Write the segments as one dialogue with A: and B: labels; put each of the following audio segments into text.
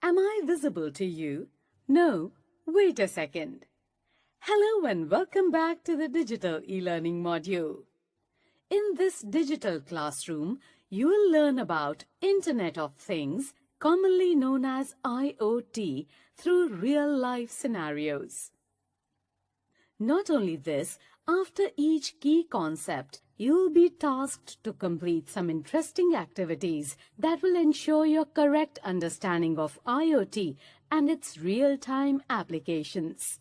A: Am I visible to you? No, wait a second. Hello and welcome back to the digital e-learning module. In this digital classroom, you will learn about Internet of Things, commonly known as IoT, through real-life scenarios. Not only this, after each key concept, you will be tasked to complete some interesting activities that will ensure your correct understanding of IoT and its real-time applications.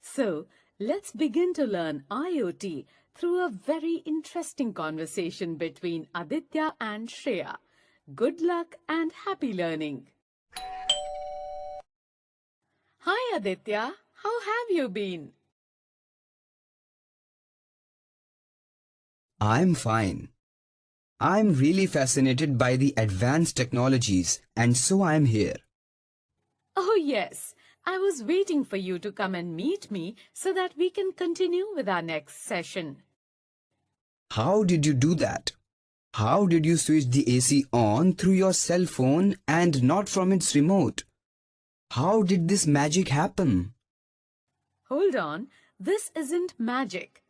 A: So, let's begin to learn IoT through a very interesting conversation between Aditya and Shreya. Good luck and happy learning! Hi Aditya, how have you been?
B: I'm fine. I'm really fascinated by the advanced technologies, and so I'm here.
A: Oh yes, I was waiting for you to come and meet me so that we can continue with our next session.
B: How did you do that? How did you switch the AC on through your cell phone and not from its remote? How did this magic happen?
A: Hold on, this isn't magic.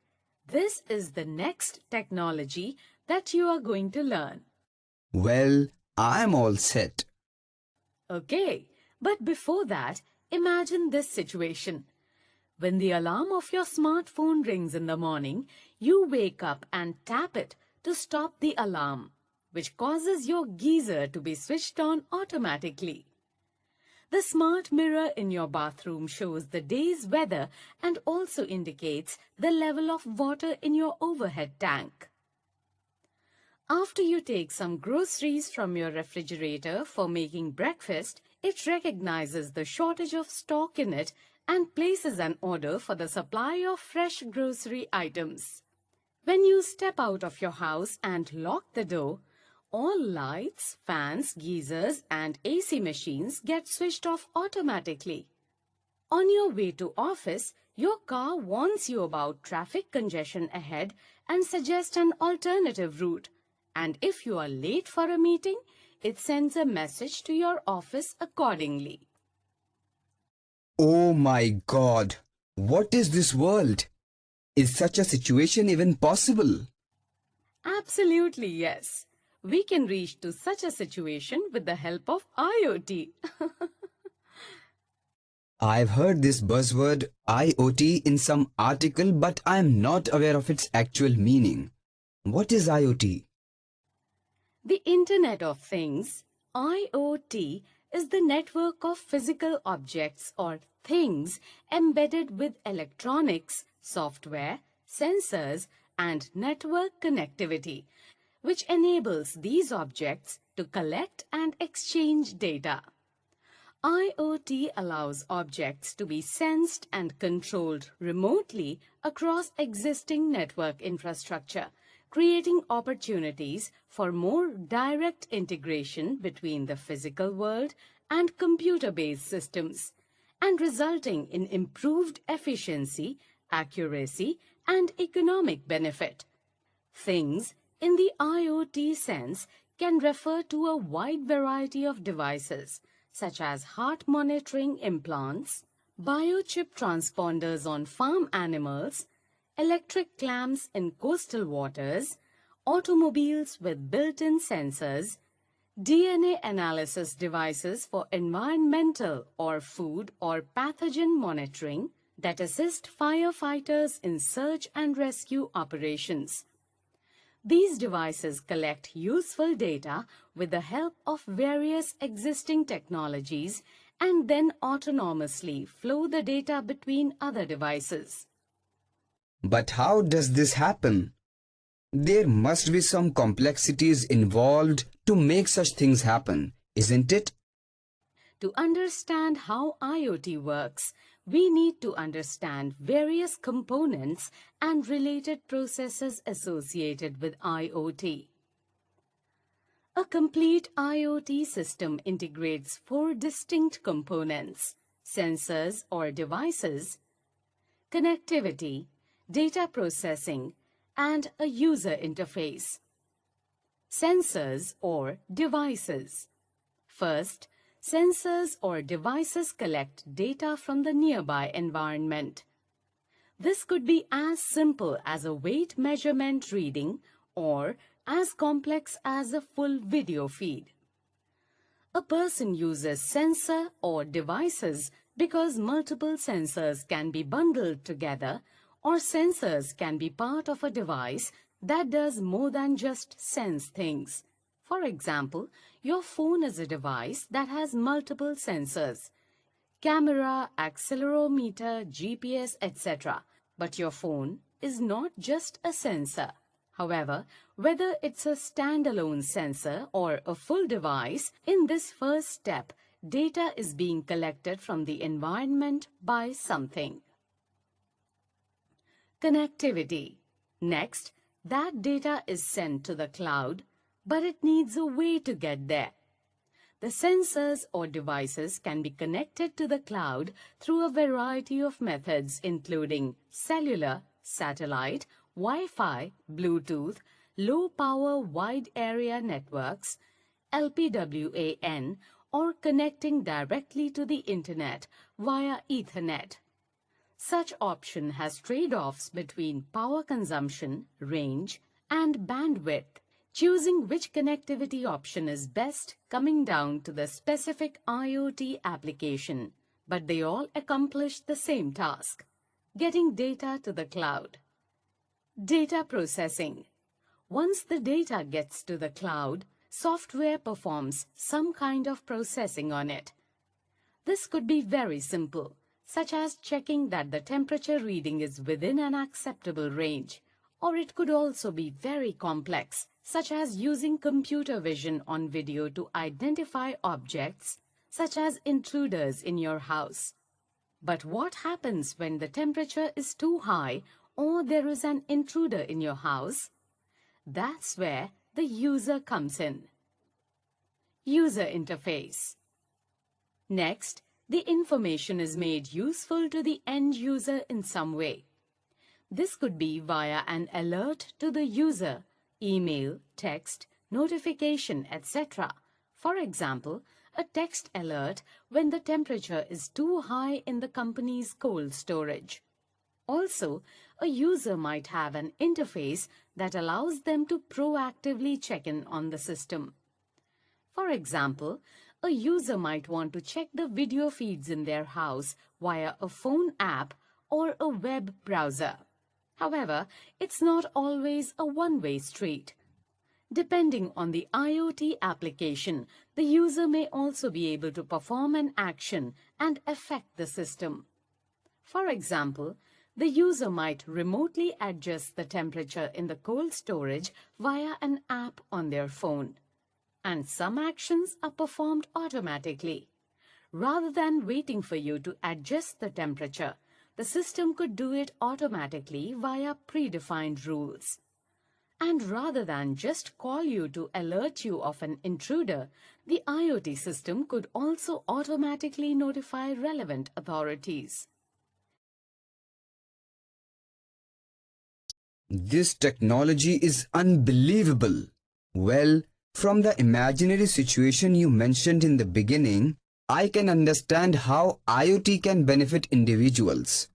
A: This is the next technology that you are going to learn.
B: Well, I'm all set.
A: Okay, but before that, imagine this situation. When the alarm of your smartphone rings in the morning, you wake up and tap it to stop the alarm, which causes your geyser to be switched on automatically. The smart mirror in your bathroom shows the day's weather and also indicates the level of water in your overhead tank. After you take some groceries from your refrigerator for making breakfast, it recognizes the shortage of stock in it and places an order for the supply of fresh grocery items. When you step out of your house and lock the door, all lights, fans, geysers and AC machines get switched off automatically. On your way to office, your car warns you about traffic congestion ahead and suggests an alternative route. And if you are late for a meeting, it sends a message to your office accordingly.
B: Oh my God! What is this world? Is such a situation even possible?
A: Absolutely yes. We can reach to such a situation with the help of IoT.
B: I've heard this buzzword IoT in some article, but I'm not aware of its actual meaning. What is IoT?
A: The Internet of Things, IoT, is the network of physical objects or things embedded with electronics, software, sensors, and network connectivity, which enables these objects to collect and exchange data. IoT allows objects to be sensed and controlled remotely across existing network infrastructure, creating opportunities for more direct integration between the physical world and computer-based systems, and resulting in improved efficiency, accuracy, and economic benefit. Things in the IoT sense can refer to a wide variety of devices, such as heart monitoring implants, biochip transponders on farm animals, electric clamps in coastal waters, automobiles with built-in sensors, DNA analysis devices for environmental or food or pathogen monitoring that assist firefighters in search and rescue operations. These devices collect useful data with the help of various existing technologies and then autonomously flow the data between other devices.
B: But how does this happen? There must be some complexities involved to make such things happen, isn't it?
A: To understand how IoT works, we need to understand various components and related processes associated with IoT. A complete IoT system integrates 4 distinct components: sensors or devices, connectivity, data processing, and a user interface. Sensors or devices. First, Sensors or devices collect data from the nearby environment. This could be as simple as a weight measurement reading or as complex as a full video feed. A person uses sensor or devices because multiple sensors can be bundled together, or sensors can be part of a device that does more than just sense things. For example, your phone is a device that has multiple sensors: camera, accelerometer, GPS, etc. But your phone is not just a sensor. However, whether it's a standalone sensor or a full device, in this first step, data is being collected from the environment by something. Connectivity. Next, that data is sent to the cloud, but it needs a way to get there. The sensors or devices can be connected to the cloud through a variety of methods, including cellular, satellite, Wi-Fi, Bluetooth, low-power wide area networks, LPWAN, or connecting directly to the Internet via Ethernet. Such option has trade-offs between power consumption, range, and bandwidth. Choosing which connectivity option is best coming down to the specific IoT application, but they all accomplish the same task: getting data to the cloud. Data processing. Once the data gets to the cloud, software performs some kind of processing on it. This could be very simple, such as checking that the temperature reading is within an acceptable range, or it could also be very complex, such as using computer vision on video to identify objects, such as intruders in your house. But what happens when the temperature is too high or there is an intruder in your house? That's where the user comes in. User interface. Next, the information is made useful to the end user in some way. This could be via an alert to the user, email, text, notification, etc. For example, a text alert when the temperature is too high in the company's cold storage. Also, a user might have an interface that allows them to proactively check in on the system. For example, a user might want to check the video feeds in their house via a phone app or a web browser. However, it's not always a one-way street. Depending on the IoT application, the user may also be able to perform an action and affect the system. For example, the user might remotely adjust the temperature in the cold storage via an app on their phone. And some actions are performed automatically. Rather than waiting for you to adjust the temperature, the system could do it automatically via predefined rules. And rather than just call you to alert you of an intruder, the IoT system could also automatically notify relevant authorities.
B: This technology is unbelievable. Well, from the imaginary situation you mentioned in the beginning, I can understand how IoT can benefit individuals.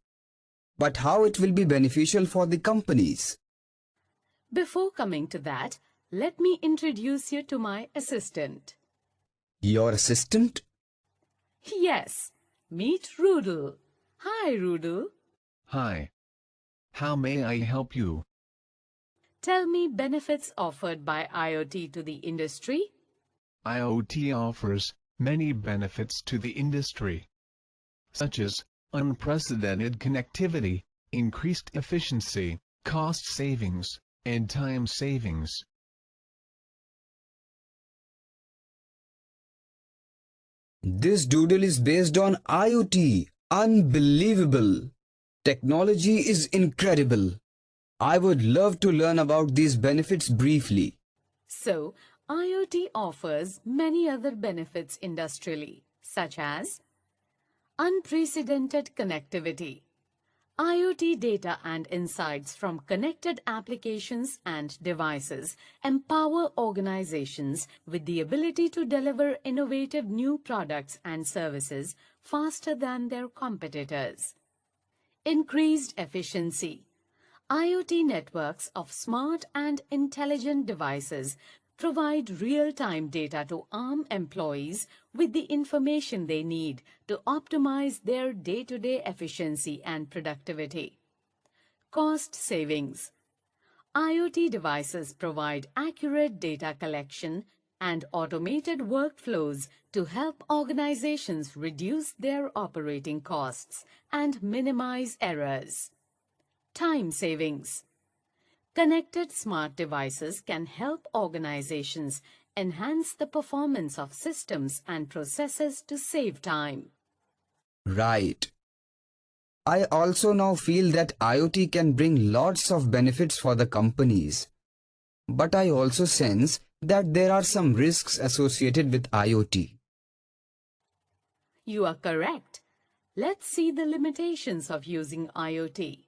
B: But how it will be beneficial for the companies?
A: Before coming to that, let me introduce you to my assistant.
B: Your assistant?
A: Yes, meet Rudel. Hi, Rudel.
C: Hi. How may I help you?
A: Tell me benefits offered by IoT to the industry.
C: IoT offers many benefits to the industry, such as unprecedented connectivity, increased efficiency, cost savings, and time savings.
B: This doodle is based on IoT. Unbelievable. Technology is incredible. I would love to learn about these benefits briefly.
A: So, IoT offers many other benefits industrially, such as unprecedented connectivity. IoT data and insights from connected applications and devices empower organizations with the ability to deliver innovative new products and services faster than their competitors. Increased efficiency. IoT networks of smart and intelligent devices provide real-time data to arm employees with the information they need to optimize their day-to-day efficiency and productivity. Cost savings. IoT devices provide accurate data collection and automated workflows to help organizations reduce their operating costs and minimize errors. Time savings. Connected smart devices can help organizations enhance the performance of systems and processes to save time.
B: Right. I also now feel that IoT can bring lots of benefits for the companies. But I also sense that there are some risks associated with IoT.
A: You are correct. Let's see the limitations of using IoT.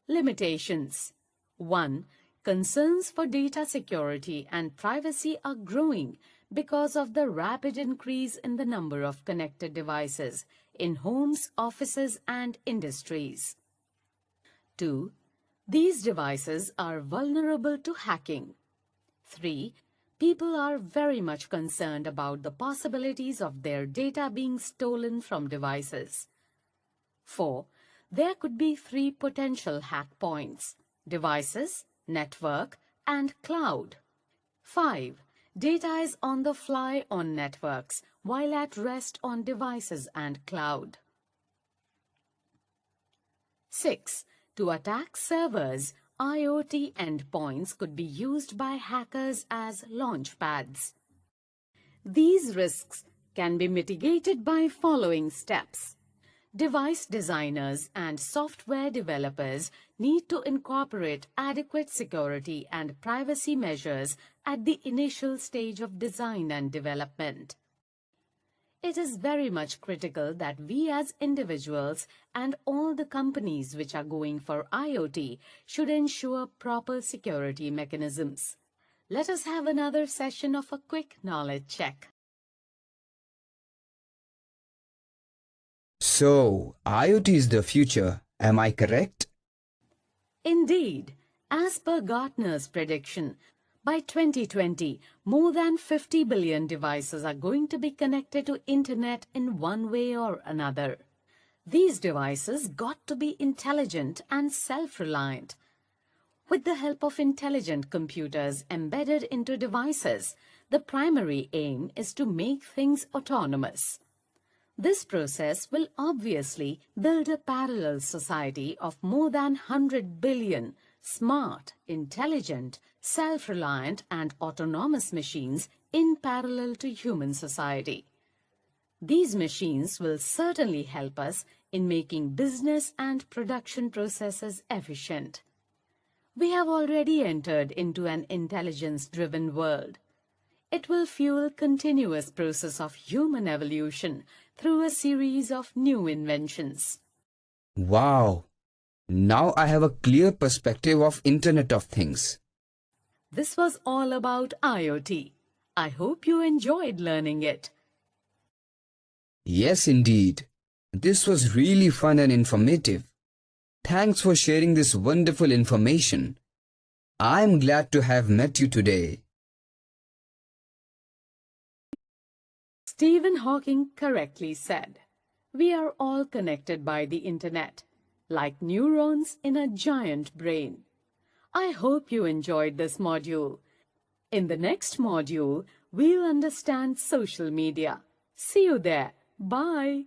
A: Limitations. 1. Concerns for data security and privacy are growing because of the rapid increase in the number of connected devices in homes, offices, and industries. 2. These devices are vulnerable to hacking. 3. People are very much concerned about the possibilities of their data being stolen from devices. 4. There could be 3 potential hack points: devices, network, and cloud. 5. Data is on the fly on networks while at rest on devices and cloud. 6. To attack servers, IoT endpoints could be used by hackers as launchpads. These risks can be mitigated by following steps. Device designers and software developers need to incorporate adequate security and privacy measures at the initial stage of design and development. It is very much critical that we as individuals and all the companies which are going for IoT should ensure proper security mechanisms. Let us have another session of a quick knowledge check.
B: So, IoT is the future, am I correct?
A: Indeed, as per Gartner's prediction, by 2020, more than 50 billion devices are going to be connected to Internet in one way or another. These devices got to be intelligent and self-reliant. With the help of intelligent computers embedded into devices, the primary aim is to make things autonomous. This process will obviously build a parallel society of more than 100 billion smart, intelligent, self-reliant and autonomous machines in parallel to human society. These machines will certainly help us in making business and production processes efficient. We have already entered into an intelligence-driven world. It will fuel continuous process of human evolution through a series of new inventions.
B: Wow! Now I have a clear perspective of Internet of Things.
A: This was all about IoT. I hope you enjoyed learning it.
B: Yes, indeed. This was really fun and informative. Thanks for sharing this wonderful information. I'm glad to have met you today.
A: Stephen Hawking correctly said, "We are all connected by the internet, like neurons in a giant brain." I hope you enjoyed this module. In the next module, we'll understand social media. See you there. Bye.